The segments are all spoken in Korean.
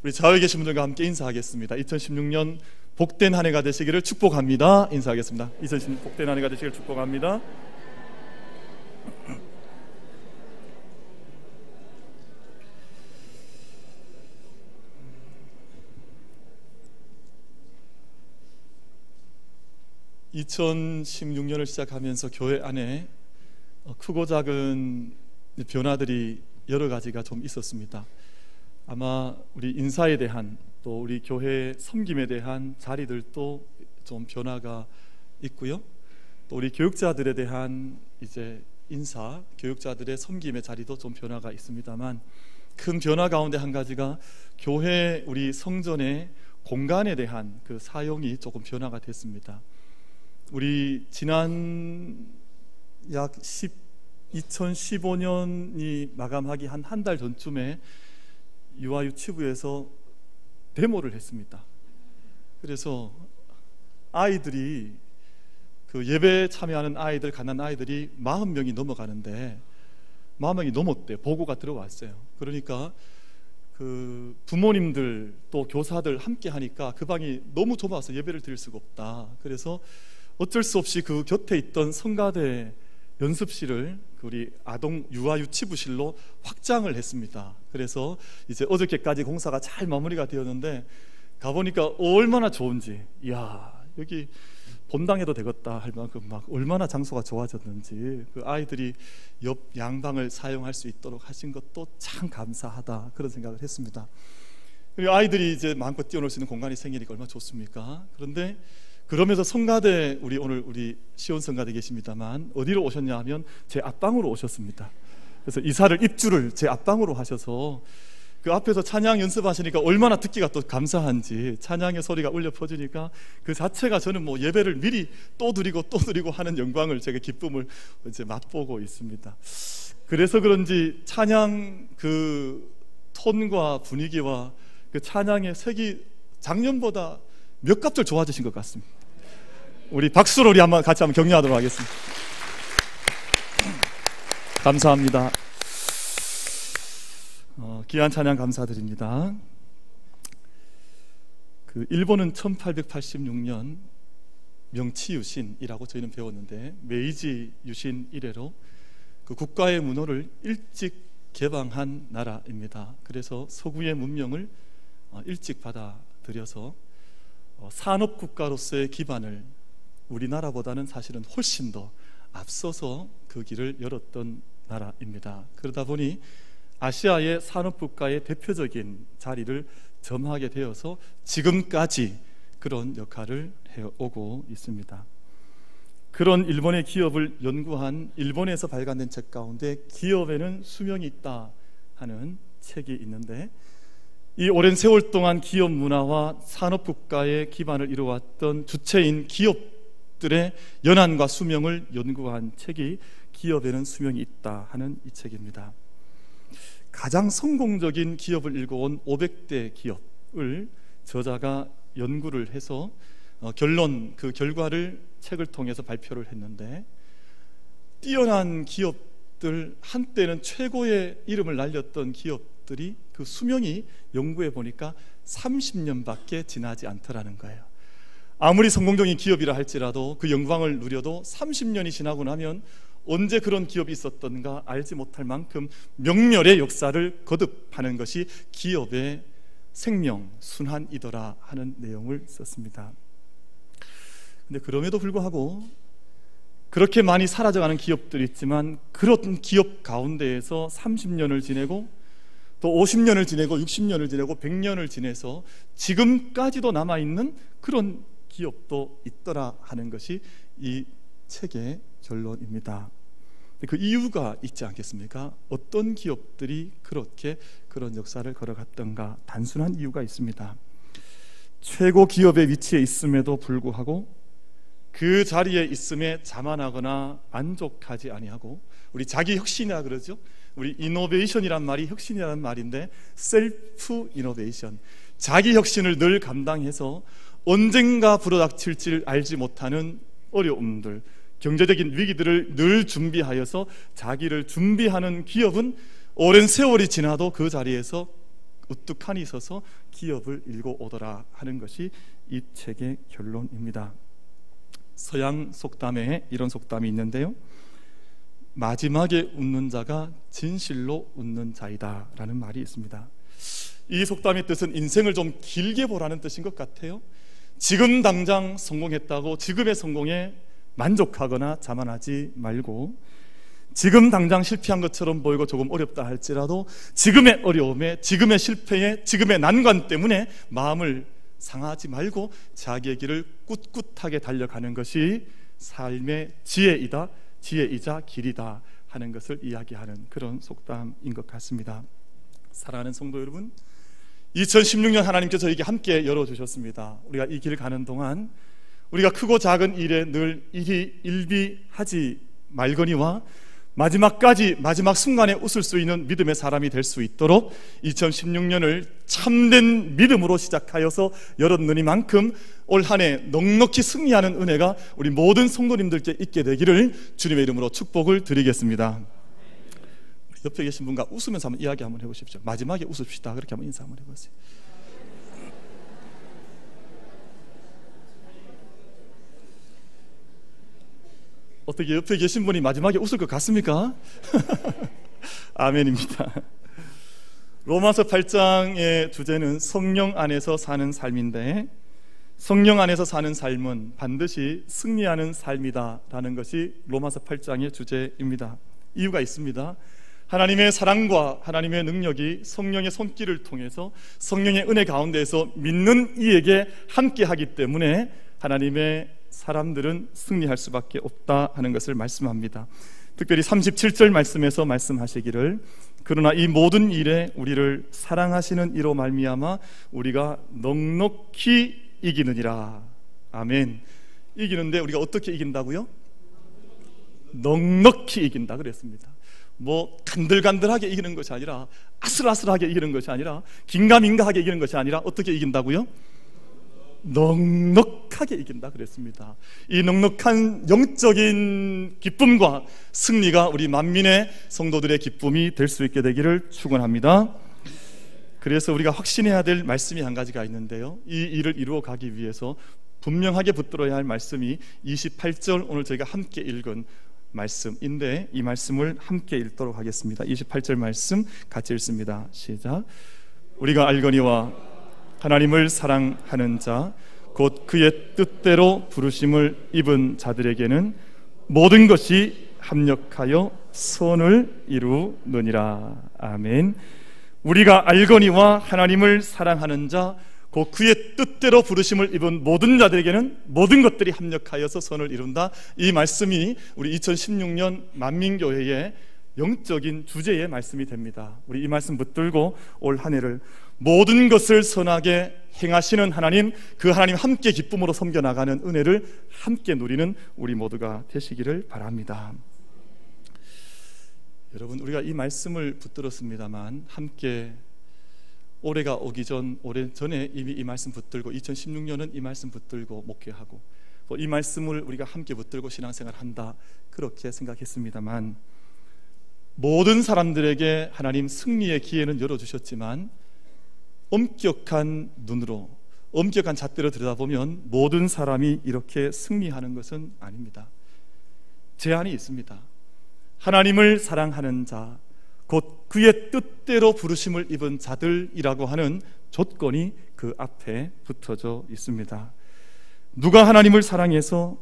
우리 좌우에 계신 분들과 함께 인사하겠습니다. 2016년 복된 한 해가 되시기를 축복합니다. 인사하겠습니다. 2016년 복된 한 해가 되시기를 축복합니다. (2016년을) 시작하면서 교회 안에 크고 작은 변화들이 여러 가지가 좀 있었습니다. 아마 우리 인사에 대한, 또 우리 교회 섬김에 대한 자리들도 좀 변화가 있고요. 또 우리 교육자들에 대한 이제 인사, 교육자들의 섬김의 자리도 좀 변화가 있습니다만, 큰 변화 가운데 한 가지가 교회 우리 성전의 공간에 대한 그 사용이 조금 변화가 됐습니다. 우리 지난 약 2015년이 마감하기 한 달 전쯤에 유아유치부에서 데모를 했습니다. 그래서 아이들이, 그 예배에 참여하는 아이들, 가난 아이들이 40명이 넘어가는데 40명이 넘었대. 보고가 들어왔어요. 그러니까 그 부모님들 또 교사들 함께 하니까 그 방이 너무 좁아서 예배를 드릴 수가 없다. 그래서 어쩔 수 없이 그 곁에 있던 성가대 연습실을 우리 아동 유아유치부실로 확장을 했습니다. 그래서 이제 어저께까지 공사가 잘 마무리가 되었는데 가보니까 얼마나 좋은지, 이야, 여기 본당해도 되겠다 할 만큼 막 얼마나 장소가 좋아졌는지, 그 아이들이 옆 양방을 사용할 수 있도록 하신 것도 참 감사하다, 그런 생각을 했습니다. 그리고 아이들이 이제 마음껏 뛰어놀 수 있는 공간이 생기니까 얼마나 좋습니까? 그런데 그러면서 성가대, 오늘 우리 시온 성가대 계십니다만 어디로 오셨냐 하면 제 앞방으로 오셨습니다. 그래서 이사를, 입주를 제 앞방으로 하셔서 그 앞에서 찬양 연습하시니까 얼마나 듣기가 또 감사한지, 찬양의 소리가 울려 퍼지니까 그 자체가 저는 뭐 예배를 미리 또 드리고 하는 영광을, 제가 기쁨을 이제 맛보고 있습니다. 그래서 그런지 찬양 그 톤과 분위기와 그 찬양의 색이 작년보다 몇 값들 좋아지신 것 같습니다. 우리 박수로 우리 같이 한번 격려하도록 하겠습니다. 감사합니다. 귀한 찬양 감사드립니다. 그 일본은 1886년 명치 유신이라고 저희는 배웠는데, 메이지 유신 이래로 그 국가의 문호를 일찍 개방한 나라입니다. 그래서 서구의 문명을 일찍 받아들여서 산업국가로서의 기반을 우리나라보다는 사실은 훨씬 더 앞서서 그 길을 열었던 나라입니다. 그러다 보니 아시아의 산업국가의 대표적인 자리를 점하게 되어서 지금까지 그런 역할을 해오고 있습니다. 그런 일본의 기업을 연구한, 일본에서 발간된 책 가운데 기업에는 수명이 있다 하는 책이 있는데, 이 오랜 세월 동안 기업 문화와 산업국가의 기반을 이루어왔던 주체인 기업들의 연한과 수명을 연구한 책이 기업에는 수명이 있다 하는 이 책입니다. 가장 성공적인 기업을 일궈온 500대 기업을 저자가 연구를 해서 그 결과를 책을 통해서 발표를 했는데, 뛰어난 기업들, 한때는 최고의 이름을 날렸던 기업들이 그 수명이 연구해 보니까 30년밖에 지나지 않더라는 거예요. 아무리 성공적인 기업이라 할지라도 그 영광을 누려도 30년이 지나고 나면 언제 그런 기업이 있었던가 알지 못할 만큼 명멸의 역사를 거듭하는 것이 기업의 생명 순환이더라 하는 내용을 썼습니다. 근데 그럼에도 불구하고 그렇게 많이 사라져가는 기업들이 있지만, 그런 기업 가운데에서 30년을 지내고 또 50년을 지내고 60년을 지내고 100년을 지내서 지금까지도 남아있는 그런 기업도 있더라 하는 것이 이 책의 결론입니다. 그 이유가 있지 않겠습니까? 어떤 기업들이 그렇게 그런 역사를 걸어갔던가? 단순한 이유가 있습니다. 최고 기업의 위치에 있음에도 불구하고 그 자리에 있음에 자만하거나 만족하지 아니하고, 우리 자기 혁신이라 그러죠. 우리 이노베이션이란 말이 혁신이라는 말인데, 셀프 이노베이션, 자기 혁신을 늘 감당해서 언젠가 불어닥칠지 알지 못하는 어려움들, 경제적인 위기들을 늘 준비하여서 자기를 준비하는 기업은 오랜 세월이 지나도 그 자리에서 우뚝하니 있어서 기업을 일고 오더라 하는 것이 이 책의 결론입니다. 서양 속담에 이런 속담이 있는데요, 마지막에 웃는 자가 진실로 웃는 자이다 라는 말이 있습니다. 이 속담의 뜻은 인생을 좀 길게 보라는 뜻인 것 같아요. 지금 당장 성공했다고 지금의 성공에 만족하거나 자만하지 말고, 지금 당장 실패한 것처럼 보이고 조금 어렵다 할지라도 지금의 어려움에, 지금의 실패에, 지금의 난관 때문에 마음을 상하지 말고 자기의 길을 꿋꿋하게 달려가는 것이 삶의 지혜이다, 지혜이자 길이다 하는 것을 이야기하는 그런 속담인 것 같습니다. 사랑하는 성도 여러분, 2016년 하나님께서 저에게 함께 열어주셨습니다. 우리가 이 길을 가는 동안 우리가 크고 작은 일에 늘 일비하지 말거니와 마지막까지, 마지막 순간에 웃을 수 있는 믿음의 사람이 될 수 있도록 2016년을 참된 믿음으로 시작하여서 열었느니만큼 올 한 해 넉넉히 승리하는 은혜가 우리 모든 성도님들께 있게 되기를 주님의 이름으로 축복을 드리겠습니다. 옆에 계신 분과 웃으면서 한번 이야기 한번 해보십시오. 마지막에 웃읍시다. 그렇게 한번 인사 한번 해보세요. 어떻게 옆에 계신 분이 마지막에 웃을 것 같습니까? 아멘입니다. 로마서 8장의 주제는 성령 안에서 사는 삶인데, 성령 안에서 사는 삶은 반드시 승리하는 삶이다 라는 것이 로마서 8장의 주제입니다. 이유가 있습니다. 하나님의 사랑과 하나님의 능력이 성령의 손길을 통해서 성령의 은혜 가운데에서 믿는 이에게 함께하기 때문에 하나님의 사람들은 승리할 수밖에 없다 하는 것을 말씀합니다. 특별히 37절 말씀에서 말씀하시기를, 그러나 이 모든 일에 우리를 사랑하시는 이로 말미암아 우리가 넉넉히 이기느니라. 아멘. 이기는데 우리가 어떻게 이긴다고요? 넉넉히 이긴다 그랬습니다. 뭐 간들간들하게 이기는 것이 아니라, 아슬아슬하게 이기는 것이 아니라, 긴가민가하게 이기는 것이 아니라 어떻게 이긴다고요? 넉넉하게 이긴다 그랬습니다. 이 넉넉한 영적인 기쁨과 승리가 우리 만민의 성도들의 기쁨이 될 수 있게 되기를 축원합니다. 그래서 우리가 확신해야 될 말씀이 한 가지가 있는데요, 이 일을 이루어 가기 위해서 분명하게 붙들어야 할 말씀이 28절 오늘 저희가 함께 읽은 말씀인데, 이 말씀을 함께 읽도록 하겠습니다. 28절 말씀 같이 읽습니다. 시작. 우리가 알거니와 하나님을 사랑하는 자 곧 그의 뜻대로 부르심을 입은 자들에게는 모든 것이 합력하여 선을 이루느니라. 아멘. 우리가 알거니와 하나님을 사랑하는 자 곧 그의 뜻대로 부르심을 입은 모든 자들에게는 모든 것들이 합력하여서 선을 이룬다. 이 말씀이 우리 2016년 만민교회의 영적인 주제의 말씀이 됩니다. 우리 이 말씀 붙들고 올 한 해를 모든 것을 선하게 행하시는 하나님, 그 하나님 함께 기쁨으로 섬겨나가는 은혜를 함께 누리는 우리 모두가 되시기를 바랍니다. 여러분, 우리가 이 말씀을 붙들었습니다만 함께 올해가 오기 오래 전에 이미 이 말씀 붙들고 2016년은 이 말씀 붙들고 목회하고 또 이 말씀을 우리가 함께 붙들고 신앙생활 한다, 그렇게 생각했습니다만, 모든 사람들에게 하나님 승리의 기회는 열어주셨지만 엄격한 눈으로, 엄격한 잣대로 들여다보면 모든 사람이 이렇게 승리하는 것은 아닙니다. 제한이 있습니다. 하나님을 사랑하는 자 곧 그의 뜻대로 부르심을 입은 자들이라고 하는 조건이 그 앞에 붙어져 있습니다. 누가 하나님을 사랑해서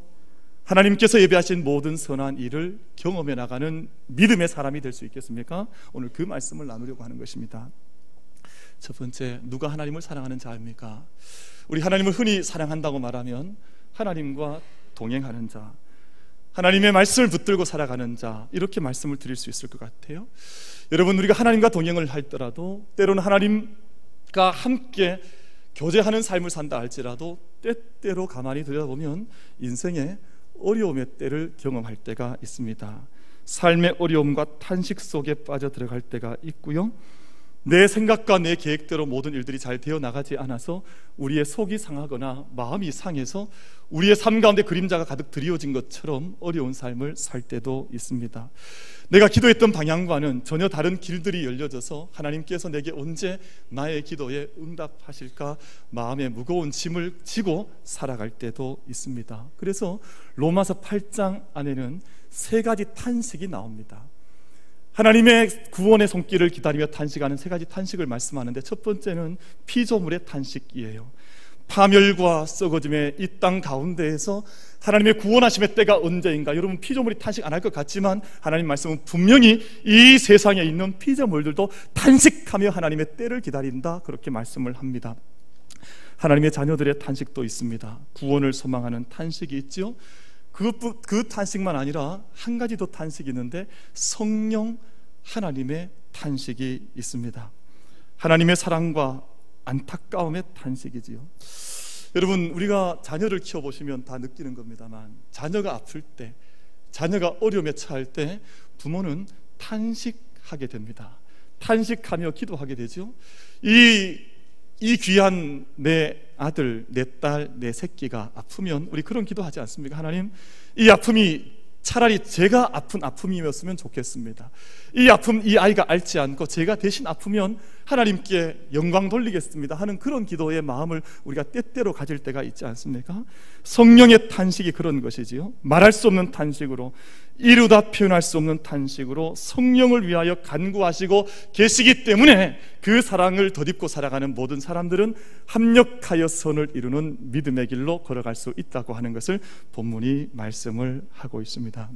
하나님께서 예배하신 모든 선한 일을 경험해 나가는 믿음의 사람이 될 수 있겠습니까? 오늘 그 말씀을 나누려고 하는 것입니다. 첫 번째, 누가 하나님을 사랑하는 자입니까? 우리 하나님을 흔히 사랑한다고 말하면 하나님과 동행하는 자, 하나님의 말씀을 붙들고 살아가는 자, 이렇게 말씀을 드릴 수 있을 것 같아요. 여러분, 우리가 하나님과 동행을 할더라도 때로는 하나님과 함께 교제하는 삶을 산다 할지라도 때때로 가만히 들여다보면 인생의 어려움의 때를 경험할 때가 있습니다. 삶의 어려움과 탄식 속에 빠져 들어갈 때가 있고요, 내 생각과 내 계획대로 모든 일들이 잘 되어 나가지 않아서 우리의 속이 상하거나 마음이 상해서 우리의 삶 가운데 그림자가 가득 드리워진 것처럼 어려운 삶을 살 때도 있습니다. 내가 기도했던 방향과는 전혀 다른 길들이 열려져서 하나님께서 내게 언제 나의 기도에 응답하실까 마음에 무거운 짐을 지고 살아갈 때도 있습니다. 그래서 로마서 8장 안에는 3가지 탄식이 나옵니다. 하나님의 구원의 손길을 기다리며 탄식하는 3가지 탄식을 말씀하는데, 첫 번째는 피조물의 탄식이에요. 파멸과 썩어짐의 이 땅 가운데에서 하나님의 구원하심의 때가 언제인가. 여러분, 피조물이 탄식 안 할 것 같지만 하나님 말씀은 분명히 이 세상에 있는 피조물들도 탄식하며 하나님의 때를 기다린다, 그렇게 말씀을 합니다. 하나님의 자녀들의 탄식도 있습니다. 구원을 소망하는 탄식이 있죠. 그 탄식만 아니라 한 가지 더 탄식이 있는데, 성령 하나님의 탄식이 있습니다. 하나님의 사랑과 안타까움의 탄식이지요. 여러분, 우리가 자녀를 키워보시면 다 느끼는 겁니다만, 자녀가 아플 때, 자녀가 어려움에 처할 때 부모는 탄식하게 됩니다. 탄식하며 기도하게 되죠. 이 귀한 내 아들, 내 딸, 내 새끼가 아프면 우리 그런 기도하지 않습니까? 하나님, 이 아픔이 차라리 제가 아픈 아픔이었으면 좋겠습니다. 이 아픔, 이 아이가 앓지 않고 제가 대신 아프면 하나님께 영광 돌리겠습니다 하는 그런 기도의 마음을 우리가 때때로 가질 때가 있지 않습니까? 성령의 탄식이 그런 것이지요. 말할 수 없는 탄식으로, 이루다 표현할 수 없는 탄식으로 성령을 위하여 간구하시고 계시기 때문에 그 사랑을 덧입고 살아가는 모든 사람들은 합력하여 선을 이루는 믿음의 길로 걸어갈 수 있다고 하는 것을 본문이 말씀을 하고 있습니다.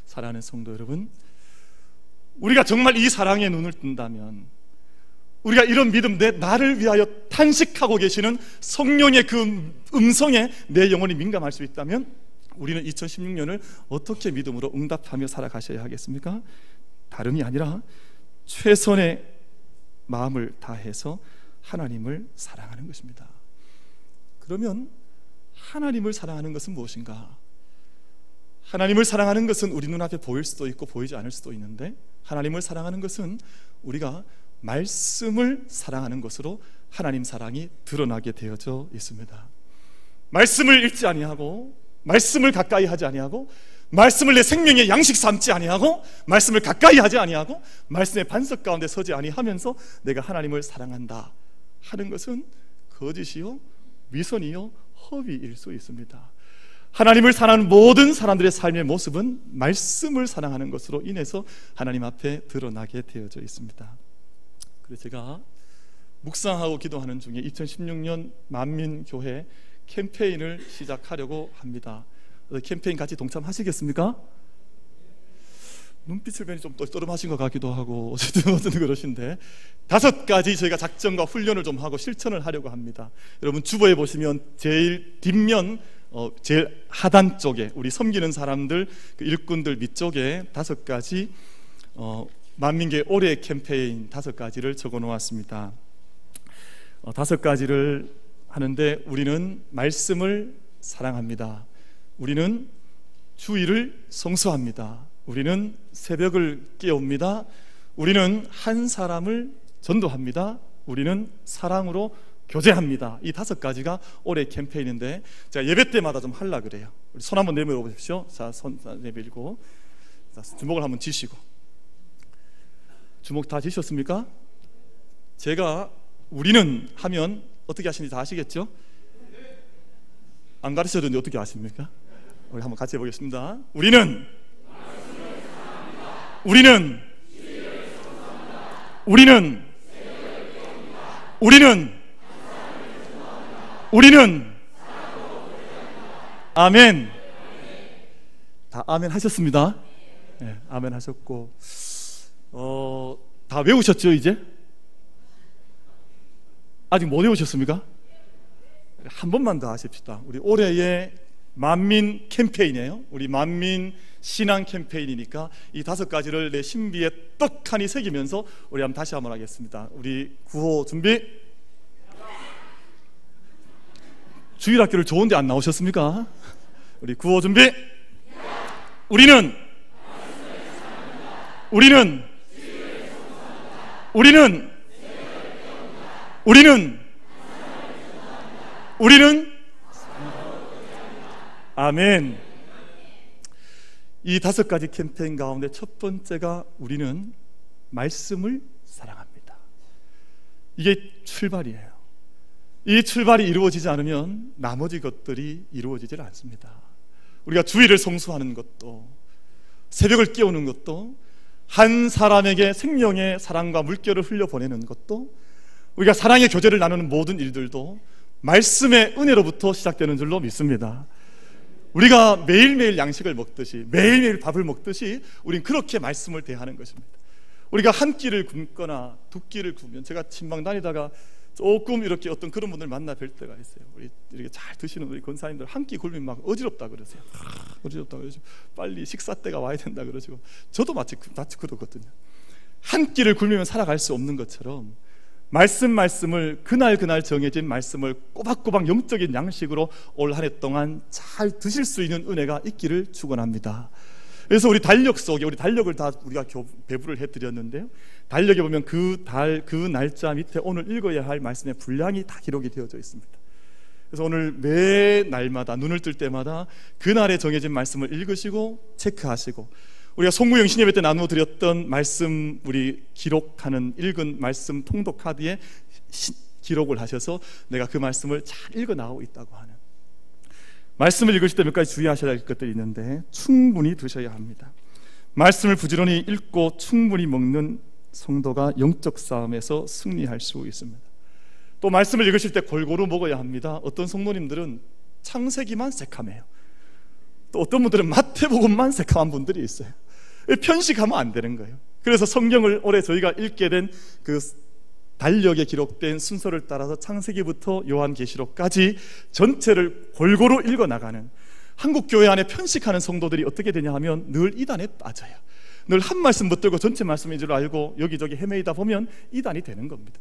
사랑하는 성도 여러분, 우리가 정말 이 사랑에 눈을 뜬다면, 우리가 이런 믿음, 나를 위하여 탄식하고 계시는 성령의 그 음성에 내 영혼이 민감할 수 있다면, 우리는 2016년을 어떻게 믿음으로 응답하며 살아가셔야 하겠습니까? 다름이 아니라 최선의 마음을 다해서 하나님을 사랑하는 것입니다. 그러면 하나님을 사랑하는 것은 무엇인가? 하나님을 사랑하는 것은 우리 눈앞에 보일 수도 있고 보이지 않을 수도 있는데, 하나님을 사랑하는 것은 우리가 말씀을 사랑하는 것으로 하나님 사랑이 드러나게 되어져 있습니다. 말씀을 읽지 아니하고, 말씀을 가까이 하지 아니하고, 말씀을 내 생명의 양식 삼지 아니하고, 말씀을 가까이 하지 아니하고, 말씀의 반석 가운데 서지 아니하면서 내가 하나님을 사랑한다 하는 것은 거짓이요, 위선이요, 허위일 수 있습니다. 하나님을 사랑하는 모든 사람들의 삶의 모습은 말씀을 사랑하는 것으로 인해서 하나님 앞에 드러나게 되어져 있습니다. 그래서 제가 묵상하고 기도하는 중에 2016년 만민교회 캠페인을 시작하려고 합니다. 캠페인 같이 동참하시겠습니까? 눈빛을 뵈니 좀 떨떠름하신 것 같기도 하고 어쨌든 그러신데, 5가지 저희가 작전과 훈련을 좀 하고 실천을 하려고 합니다. 여러분, 주보에 보시면 제일 뒷면 제일 하단 쪽에 우리 섬기는 사람들, 그 일꾼들 밑쪽에 5가지 만민교회 올해 캠페인 5가지를 적어 놓았습니다. 5가지를 하는데, 우리는 말씀을 사랑합니다. 우리는 주일을 성수합니다. 우리는 새벽을 깨웁니다. 우리는 한 사람을 전도합니다. 우리는 사랑으로 교제합니다. 이 5가지가 올해 캠페인인데, 제가 예배 때마다 좀 하려고 그래요. 우리 손 한번 내밀어 보십시오. 자, 손 내밀고, 자, 주먹을 한번 쥐시고. 주먹 다 쥐셨습니까? 제가 우리는 하면 어떻게 하시는지 다 아시겠죠? 안 가르쳐줬는데 어떻게 아십니까? 우리 한번 같이 해보겠습니다. 우리는 우리는 우리는 아멘. 다 아멘 하셨습니다. 네, 아멘 하셨고, 다 외우셨죠? 이제 아직 못 외우셨습니까? 한 번만 더 하십시다. 우리 올해의 만민 캠페인이에요. 우리 만민 신앙 캠페인이니까 이 5가지를 내 신비에 떡하니 새기면서 우리 한번 다시 한번 하겠습니다. 우리 구호 준비. 주일학교를 좋은데 안 나오셨습니까? 우리 구호 준비. 우리는 우리는 아멘. 이 5가지 캠페인 가운데 첫 번째가 우리는 말씀을 사랑합니다. 이게 출발이에요. 이 출발이 이루어지지 않으면 나머지 것들이 이루어지질 않습니다. 우리가 주일을 성수하는 것도, 새벽을 깨우는 것도, 한 사람에게 생명의 사랑과 물결을 흘려보내는 것도, 우리가 사랑의 교제를 나누는 모든 일들도 말씀의 은혜로부터 시작되는 줄로 믿습니다. 우리가 매일매일 양식을 먹듯이, 매일매일 밥을 먹듯이 우린 그렇게 말씀을 대하는 것입니다. 우리가 한 끼를 굶거나 두 끼를 굶으면, 제가 친방 다니다가 조금 이렇게 어떤 그런 분들 만나 뵐 때가 있어요. 우리 이렇게 잘 드시는 우리 권사님들 한 끼 굶으면 막 어지럽다 그러세요. 어지럽다 그러시고 빨리 식사 때가 와야 된다 그러시고, 저도 마치 그러거든요. 한 끼를 굶으면 살아갈 수 없는 것처럼 말씀을 그날 정해진 말씀을 꼬박꼬박 영적인 양식으로 올 한 해 동안 잘 드실 수 있는 은혜가 있기를 축원합니다. 그래서 우리 달력 속에, 우리 달력을 다 우리가 배부를 해드렸는데요, 달력에 보면 그 날짜 밑에 오늘 읽어야 할 말씀의 분량이 다 기록이 되어져 있습니다. 그래서 오늘 매 날마다 눈을 뜰 때마다 그날에 정해진 말씀을 읽으시고 체크하시고, 우리가 송구영 신예배 때 나누어 드렸던 말씀, 우리 기록하는 읽은 말씀 통독 카드에 기록을 하셔서 내가 그 말씀을 잘 읽어 나오고 있다고 하는, 말씀을 읽으실 때 몇 가지 주의하셔야 할 것들이 있는데, 충분히 드셔야 합니다. 말씀을 부지런히 읽고 충분히 먹는 성도가 영적 싸움에서 승리할 수 있습니다. 또 말씀을 읽으실 때 골고루 먹어야 합니다. 어떤 성도님들은 창세기만 새카매요. 또 어떤 분들은 마태복음만 새카만 분들이 있어요. 편식하면 안 되는 거예요. 그래서 성경을 올해 저희가 읽게 된 그 달력에 기록된 순서를 따라서 창세기부터 요한계시록까지 전체를 골고루 읽어나가는, 한국 교회 안에 편식하는 성도들이 어떻게 되냐 하면 늘 이단에 빠져요. 늘 한 말씀 붙들고 전체 말씀인 줄 알고 여기저기 헤매이다 보면 이단이 되는 겁니다.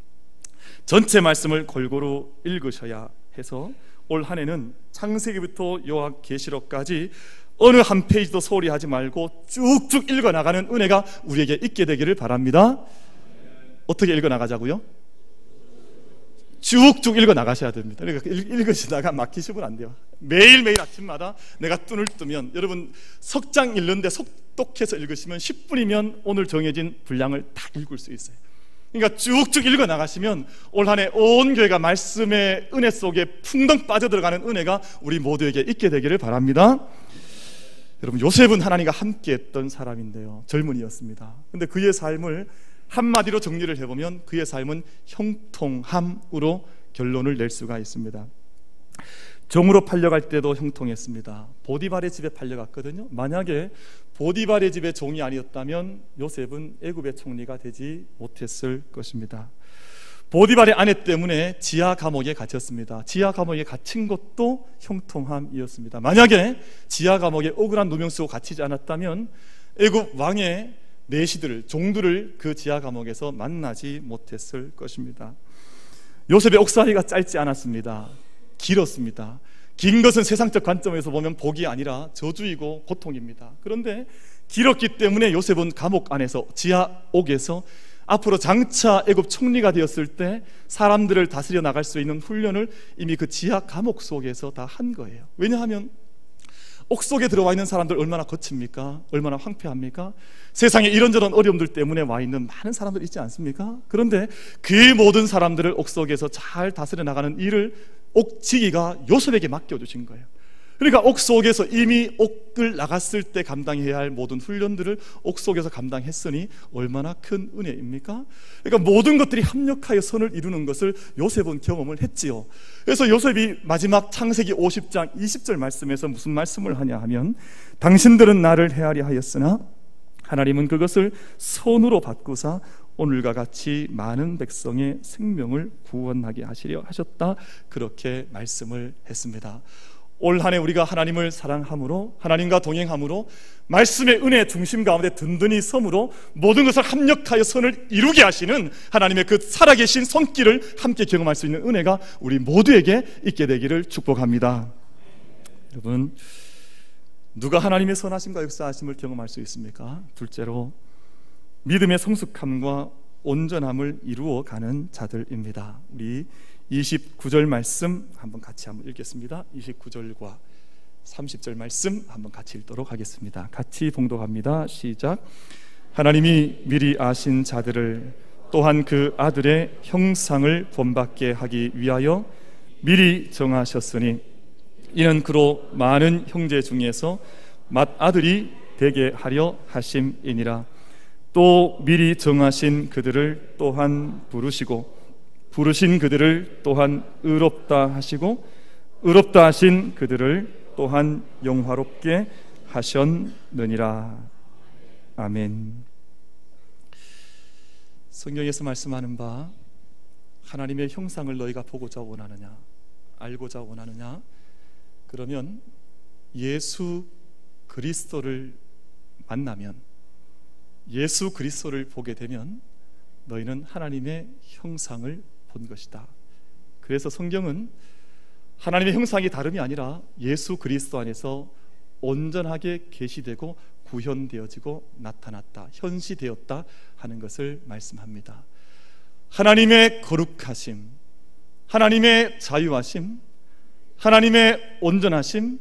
전체 말씀을 골고루 읽으셔야 해서 올 한 해는 창세기부터 요한계시록까지 어느 한 페이지도 소홀히 하지 말고 쭉쭉 읽어나가는 은혜가 우리에게 있게 되기를 바랍니다. 어떻게 읽어나가자고요? 쭉쭉 읽어나가셔야 됩니다. 그러니까 읽으시다가 막히시면 안 돼요. 매일매일 아침마다 내가 눈을 뜨면, 여러분 석장 읽는데 속독해서 읽으시면 10분이면 오늘 정해진 분량을 다 읽을 수 있어요. 그러니까 쭉쭉 읽어나가시면 올 한 해 온 교회가 말씀의 은혜 속에 풍덩 빠져들어가는 은혜가 우리 모두에게 있게 되기를 바랍니다. 여러분, 요셉은 하나님과 함께 했던 사람인데요, 젊은이였습니다. 근데 그의 삶을 한마디로 정리를 해보면 그의 삶은 형통함으로 결론을 낼 수가 있습니다. 종으로 팔려갈 때도 형통했습니다. 보디발의 집에 팔려갔거든요. 만약에 보디발의 집의 종이 아니었다면 요셉은 애굽의 총리가 되지 못했을 것입니다. 보디발의 아내 때문에 지하 감옥에 갇혔습니다. 지하 감옥에 갇힌 것도 형통함이었습니다. 만약에 지하 감옥에 억울한 누명 쓰고 갇히지 않았다면 애굽 왕의 내시들을, 종들을 그 지하 감옥에서 만나지 못했을 것입니다. 요셉의 옥살이가 짧지 않았습니다. 길었습니다. 긴 것은 세상적 관점에서 보면 복이 아니라 저주이고 고통입니다. 그런데 길었기 때문에 요셉은 감옥 안에서, 지하옥에서 앞으로 장차 애굽 총리가 되었을 때 사람들을 다스려 나갈 수 있는 훈련을 이미 그 지하 감옥 속에서 다 한 거예요. 왜냐하면 옥 속에 들어와 있는 사람들 얼마나 거칩니까? 얼마나 황폐합니까? 세상에 이런저런 어려움들 때문에 와 있는 많은 사람들 있지 않습니까? 그런데 그 모든 사람들을 옥 속에서 잘 다스려 나가는 일을 옥지기가 요셉에게 맡겨주신 거예요. 그러니까 옥 속에서 이미 옥을 나갔을 때 감당해야 할 모든 훈련들을 옥 속에서 감당했으니 얼마나 큰 은혜입니까? 그러니까 모든 것들이 합력하여 선을 이루는 것을 요셉은 경험을 했지요. 그래서 요셉이 마지막 창세기 50장 20절 말씀에서 무슨 말씀을 하냐 하면, 당신들은 나를 헤아려 하였으나 하나님은 그것을 선으로 바꾸사 오늘과 같이 많은 백성의 생명을 구원하게 하시려 하셨다, 그렇게 말씀을 했습니다. 올 한 해 우리가 하나님을 사랑함으로, 하나님과 동행함으로, 말씀의 은혜 중심 가운데 든든히 섬으로 모든 것을 합력하여 선을 이루게 하시는 하나님의 그 살아계신 손길을 함께 경험할 수 있는 은혜가 우리 모두에게 있게 되기를 축복합니다. 여러분, 누가 하나님의 선하심과 역사하심을 경험할 수 있습니까? 둘째로 믿음의 성숙함과 온전함을 이루어 가는 자들입니다. 우리 29절 말씀 한번 같이 한번 읽겠습니다. 29절과 30절 말씀 한번 같이 읽도록 하겠습니다. 같이 봉독합니다. 시작. 하나님이 미리 아신 자들을 또한 그 아들의 형상을 본받게 하기 위하여 미리 정하셨으니 이는 그로 많은 형제 중에서 맏아들이 되게 하려 하심이니라. 또 미리 정하신 그들을 또한 부르시고 부르신 그들을 또한 의롭다 하시고 의롭다 하신 그들을 또한 영화롭게 하셨느니라. 아멘. 성경에서 말씀하는 바 하나님의 형상을 너희가 보고자 원하느냐, 알고자 원하느냐? 그러면 예수 그리스도를 만나면, 예수 그리스도를 보게 되면 너희는 하나님의 형상을 본 것이다. 그래서 성경은 하나님의 형상이 다름이 아니라 예수 그리스도 안에서 온전하게 계시되고 구현되어지고 나타났다, 현시되었다 하는 것을 말씀합니다. 하나님의 거룩하심, 하나님의 자유하심, 하나님의 온전하심,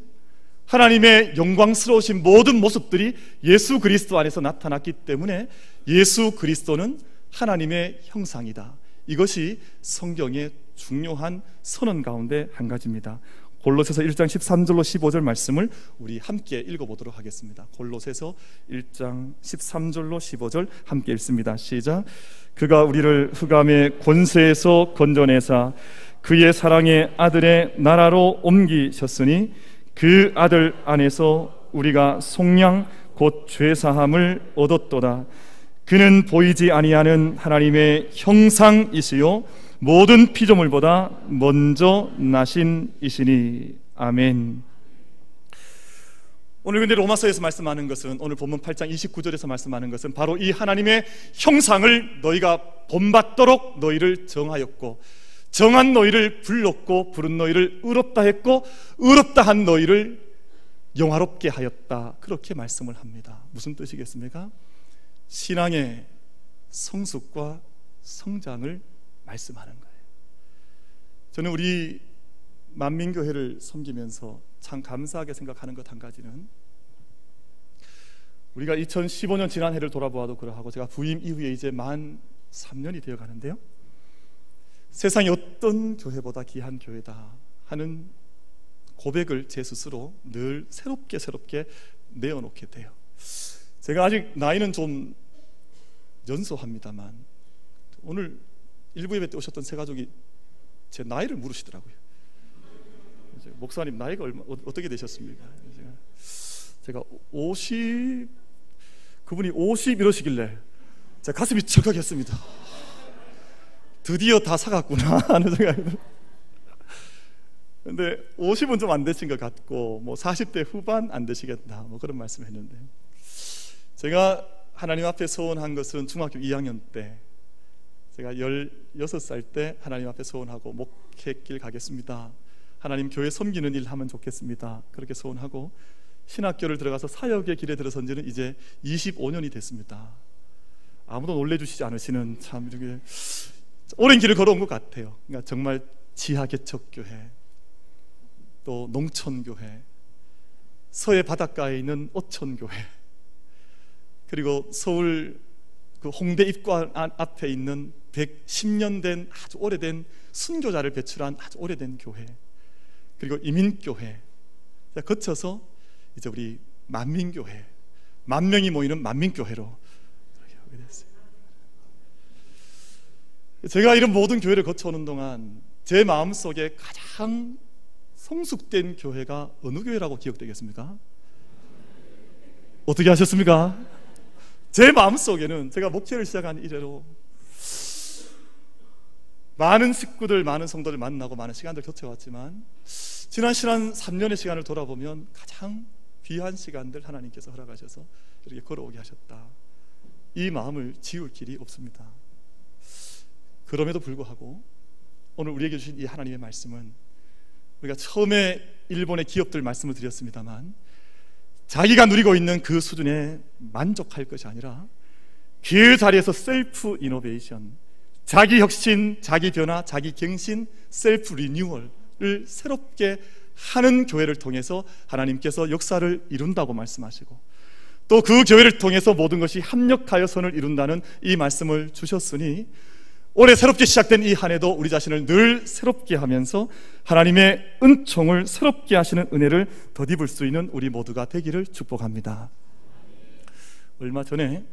하나님의 영광스러우신 모든 모습들이 예수 그리스도 안에서 나타났기 때문에 예수 그리스도는 하나님의 형상이다. 이것이 성경의 중요한 선언 가운데 한 가지입니다. 골로새서 1장 13절로 15절 말씀을 우리 함께 읽어보도록 하겠습니다. 골로새서 1장 13절로 15절 함께 읽습니다. 시작. 그가 우리를 흑암의 권세에서 건져내사 그의 사랑의 아들의 나라로 옮기셨으니 그 아들 안에서 우리가 속량 곧 죄사함을 얻었도다. 그는 보이지 아니하는 하나님의 형상이시요 모든 피조물보다 먼저 나신 이시니. 아멘. 오늘 근데 로마서에서 말씀하는 것은, 오늘 본문 8장 29절에서 말씀하는 것은 바로 이 하나님의 형상을 너희가 본받도록 너희를 정하였고, 정한 너희를 불렀고, 부른 너희를 의롭다 했고, 의롭다 한 너희를 영화롭게 하였다. 그렇게 말씀을 합니다. 무슨 뜻이겠습니까? 신앙의 성숙과 성장을 말씀하는 거예요. 저는 우리 만민교회를 섬기면서 참 감사하게 생각하는 것 한 가지는, 우리가 2015년 지난 해를 돌아보아도 그러하고 제가 부임 이후에 이제 만 3년이 되어 가는데요, 세상에 어떤 교회보다 귀한 교회다 하는 고백을 제 스스로 늘 새롭게 내어놓게 돼요. 제가 아직 나이는 좀 연소합니다만 오늘 일부 예배 때 오셨던 세 가족이 제 나이를 물으시더라고요. 목사님 나이가 어떻게 되셨습니까? 제가 50, 그분이 50 이러시길래 제가 가슴이 철컥했습니다. 드디어 다 사갔구나 하는 생각이 들어요. 근데 50은 좀 안 되신 것 같고, 뭐 40대 후반 안 되시겠다, 뭐 그런 말씀을 했는데, 제가 하나님 앞에 서원한 것은 중학교 2학년 때, 제가 16살 때 하나님 앞에 서원하고 목회길 가겠습니다, 하나님 교회 섬기는 일 하면 좋겠습니다, 그렇게 서원하고 신학교를 들어가서 사역의 길에 들어선 지는 이제 25년이 됐습니다. 아무도 놀래주시지 않으시는 참 이렇게 오랜 길을 걸어온 것 같아요. 그러니까 정말 지하개척교회, 또 농촌교회, 서해 바닷가에 있는 어촌교회, 그리고 서울 그 홍대 입구안 앞에 있는 110년 된 아주 오래된 순교자를 배출한 아주 오래된 교회, 그리고 이민교회, 거쳐서 이제 우리 만민교회, 만 명이 모이는 만민교회로 오게 됐어요. 제가 이런 모든 교회를 거쳐오는 동안 제 마음속에 가장 성숙된 교회가 어느 교회라고 기억되겠습니까? 어떻게 하셨습니까? 제 마음속에는 제가 목회를 시작한 이래로 많은 식구들, 많은 성도들 만나고 많은 시간들 거쳐왔지만 지난 3년의 시간을 돌아보면 가장 귀한 시간들 하나님께서 허락하셔서 이렇게 걸어오게 하셨다, 이 마음을 지울 길이 없습니다. 그럼에도 불구하고 오늘 우리에게 주신 이 하나님의 말씀은, 우리가 처음에 일본의 기업들 말씀을 드렸습니다만, 자기가 누리고 있는 그 수준에 만족할 것이 아니라 그 자리에서 셀프 이노베이션, 자기 혁신, 자기 변화, 자기 갱신, 셀프 리뉴얼을 새롭게 하는 교회를 통해서 하나님께서 역사를 이룬다고 말씀하시고, 또 그 교회를 통해서 모든 것이 합력하여 선을 이룬다는 이 말씀을 주셨으니, 올해 새롭게 시작된 이 한 해도 우리 자신을 늘 새롭게 하면서 하나님의 은총을 새롭게 하시는 은혜를 덧입을 수 있는 우리 모두가 되기를 축복합니다. 얼마 전에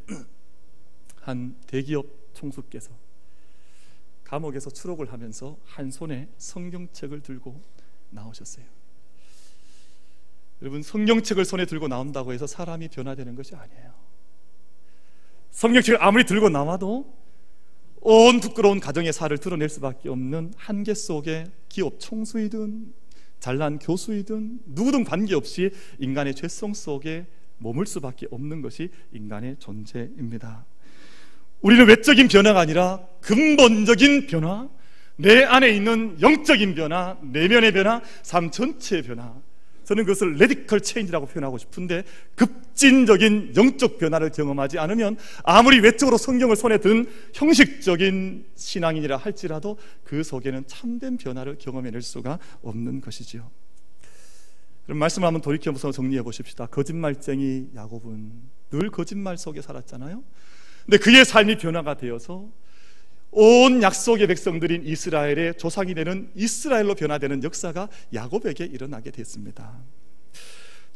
한 대기업 총수께서 감옥에서 추록을 하면서 한 손에 성경책을 들고 나오셨어요. 여러분, 성경책을 손에 들고 나온다고 해서 사람이 변화되는 것이 아니에요. 성경책을 아무리 들고 나와도 온 부끄러운 가정의 살을 드러낼 수밖에 없는 한계 속에 기업 총수이든 잘난 교수이든 누구든 관계없이 인간의 죄성 속에 머물 수밖에 없는 것이 인간의 존재입니다. 우리는 외적인 변화가 아니라 근본적인 변화, 내 안에 있는 영적인 변화, 내면의 변화, 삶 전체의 변화, 저는 그것을 레디컬 체인지라고 표현하고 싶은데, 급진적인 영적 변화를 경험하지 않으면 아무리 외적으로 성경을 손에 든 형식적인 신앙인이라 할지라도 그 속에는 참된 변화를 경험해낼 수가 없는 것이지요. 그럼 말씀을 한번 돌이켜서 정리해 보십시다. 거짓말쟁이 야곱은 늘 거짓말 속에 살았잖아요. 근데 그의 삶이 변화가 되어서 온 약속의 백성들인 이스라엘의 조상이 되는 이스라엘로 변화되는 역사가 야곱에게 일어나게 됐습니다.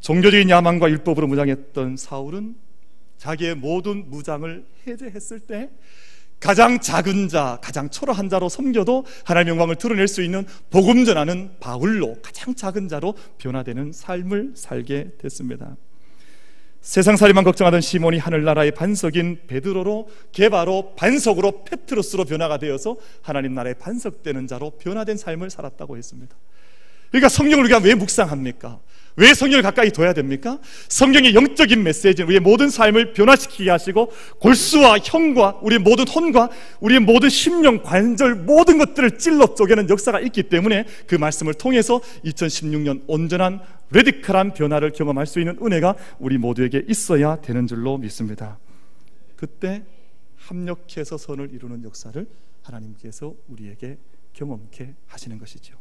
종교적인 야망과 율법으로 무장했던 사울은 자기의 모든 무장을 해제했을 때 가장 작은 자, 가장 초라한 자로 섬겨도 하나님의 영광을 드러낼 수 있는 복음 전하는 바울로 가장 작은 자로 변화되는 삶을 살게 됐습니다. 세상살이만 걱정하던 시몬이 하늘나라의 반석인 베드로로, 게바로, 반석으로, 페트로스로 변화가 되어서 하나님 나라의 반석되는 자로 변화된 삶을 살았다고 했습니다. 그러니까 성경을 우리가 왜 묵상합니까? 왜 성경을 가까이 둬야 됩니까? 성경의 영적인 메시지는 우리의 모든 삶을 변화시키게 하시고 골수와 형과 우리의 모든 혼과 우리의 모든 심령, 관절, 모든 것들을 찔러 쪼개는 역사가 있기 때문에 그 말씀을 통해서 2016년 온전한 레디컬한 변화를 경험할 수 있는 은혜가 우리 모두에게 있어야 되는 줄로 믿습니다. 그때 합력해서 선을 이루는 역사를 하나님께서 우리에게 경험케 하시는 것이죠.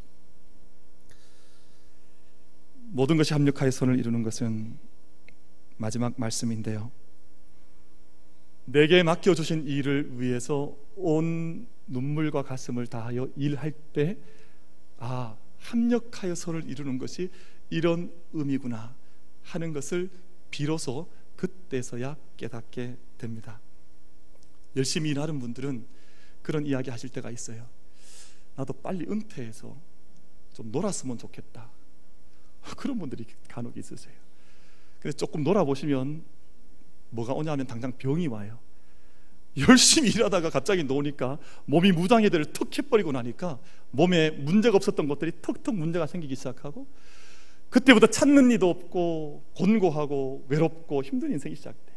모든 것이 합력하여 선을 이루는 것은 마지막 말씀인데요, 내게 맡겨주신 일을 위해서 온 눈물과 가슴을 다하여 일할 때, 아, 합력하여 선을 이루는 것이 이런 의미구나 하는 것을 비로소 그때서야 깨닫게 됩니다. 열심히 일하는 분들은 그런 이야기 하실 때가 있어요. 나도 빨리 은퇴해서 좀 놀았으면 좋겠다. 그런 분들이 간혹 있으세요. 근데 조금 놀아보시면 뭐가 오냐면 당장 병이 와요. 열심히 일하다가 갑자기 노니까 몸이 무장애들을 턱 해버리고 나니까 몸에 문제가 없었던 것들이 턱턱 문제가 생기기 시작하고, 그때부터 찾는 이도 없고 곤고하고 외롭고 힘든 인생이 시작돼요.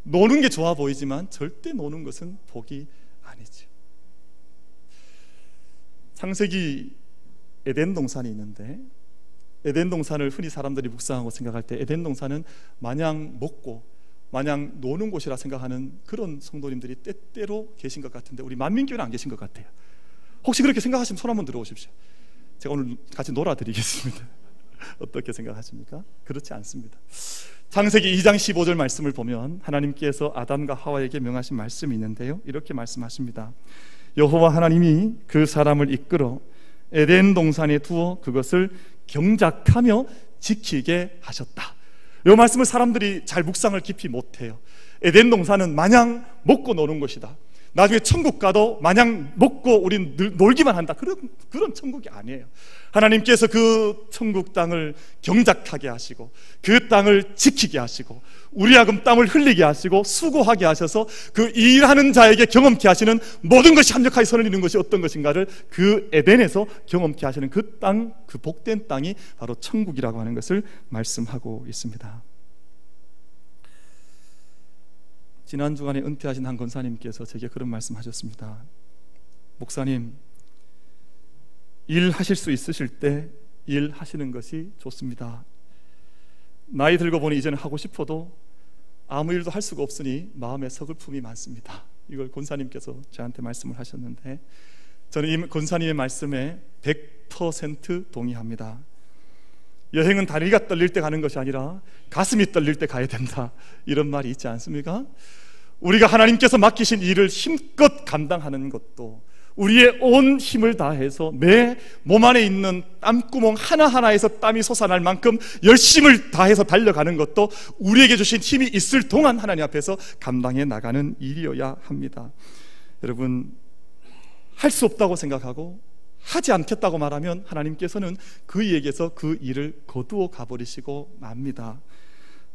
노는 게 좋아 보이지만 절대 노는 것은 복이 아니죠. 창세기 에덴 동산이 있는데, 에덴 동산을 흔히 사람들이 묵상하고 생각할 때 에덴 동산은 마냥 먹고 마냥 노는 곳이라 생각하는 그런 성도님들이 때때로 계신 것 같은데, 우리 만민교회는 안 계신 것 같아요. 혹시 그렇게 생각하시면 손 한번 들어오십시오. 제가 오늘 같이 놀아드리겠습니다. 어떻게 생각하십니까? 그렇지 않습니다. 창세기 2장 15절 말씀을 보면 하나님께서 아담과 하와에게 명하신 말씀이 있는데요, 이렇게 말씀하십니다. 여호와 하나님이 그 사람을 이끌어 에덴 동산에 두어 그것을 경작하며 지키게 하셨다. 이 말씀을 사람들이 잘 묵상을 깊이 못해요. 에덴 동산은 마냥 먹고 노는 것이다. 나중에 천국 가도 마냥 먹고 우린 놀기만 한다. 그런 천국이 아니에요. 하나님께서 그 천국 땅을 경작하게 하시고 그 땅을 지키게 하시고 우리하금 땀을 흘리게 하시고 수고하게 하셔서 그 일하는 자에게 경험케 하시는 모든 것이 합력하여 선을 이루는 것이 어떤 것인가를 그 에덴에서 경험케 하시는 그 땅, 그 복된 땅이 바로 천국이라고 하는 것을 말씀하고 있습니다. 지난 주간에 은퇴하신 한 권사님께서 제게 그런 말씀하셨습니다. 목사님, 일하실 수 있으실 때 일하시는 것이 좋습니다. 나이 들고 보니 이제는 하고 싶어도 아무 일도 할 수가 없으니 마음에 서글픔이 많습니다. 이걸 권사님께서 저한테 말씀을 하셨는데 저는 이 권사님의 말씀에 100% 동의합니다. 여행은 다리가 떨릴 때 가는 것이 아니라 가슴이 떨릴 때 가야 된다, 이런 말이 있지 않습니까? 우리가 하나님께서 맡기신 일을 힘껏 감당하는 것도, 우리의 온 힘을 다해서 내 몸 안에 있는 땀구멍 하나하나에서 땀이 솟아날 만큼 열심을 다해서 달려가는 것도 우리에게 주신 힘이 있을 동안 하나님 앞에서 감당해 나가는 일이어야 합니다. 여러분, 할 수 없다고 생각하고 하지 않겠다고 말하면 하나님께서는 그에게서 그 일을 거두어 가버리시고 맙니다.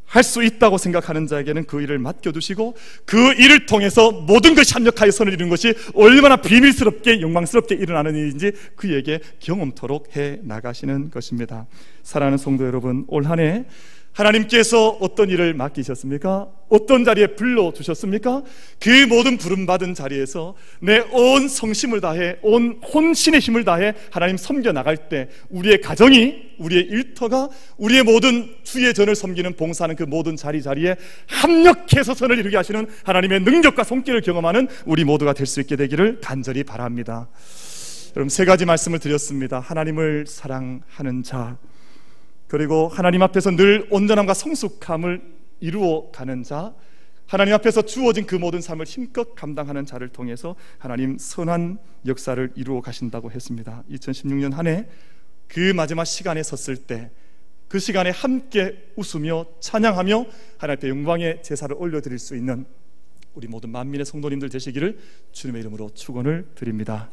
할 수 있다고 생각하는 자에게는 그 일을 맡겨두시고 그 일을 통해서 모든 것이 합력하여 선을 이루는 것이 얼마나 비밀스럽게 영광스럽게 일어나는 일인지 그에게 경험토록 해 나가시는 것입니다. 사랑하는 성도 여러분, 올 한 해 하나님께서 어떤 일을 맡기셨습니까? 어떤 자리에 불러주셨습니까? 그 모든 부름받은 자리에서 내 온 성심을 다해, 온 혼신의 힘을 다해 하나님 섬겨나갈 때 우리의 가정이, 우리의 일터가, 우리의 모든 주의 전을 섬기는 봉사하는 그 모든 자리에 합력해서 선을 이루게 하시는 하나님의 능력과 손길을 경험하는 우리 모두가 될 수 있게 되기를 간절히 바랍니다. 여러분, 세 가지 말씀을 드렸습니다. 하나님을 사랑하는 자, 그리고 하나님 앞에서 늘 온전함과 성숙함을 이루어가는 자, 하나님 앞에서 주어진 그 모든 삶을 힘껏 감당하는 자를 통해서 하나님 선한 역사를 이루어 가신다고 했습니다. 2016년 한 해 그 마지막 시간에 섰을 때 그 시간에 함께 웃으며 찬양하며 하나님 앞에 영광의 제사를 올려드릴 수 있는 우리 모든 만민의 성도님들 되시기를 주님의 이름으로 축원을 드립니다.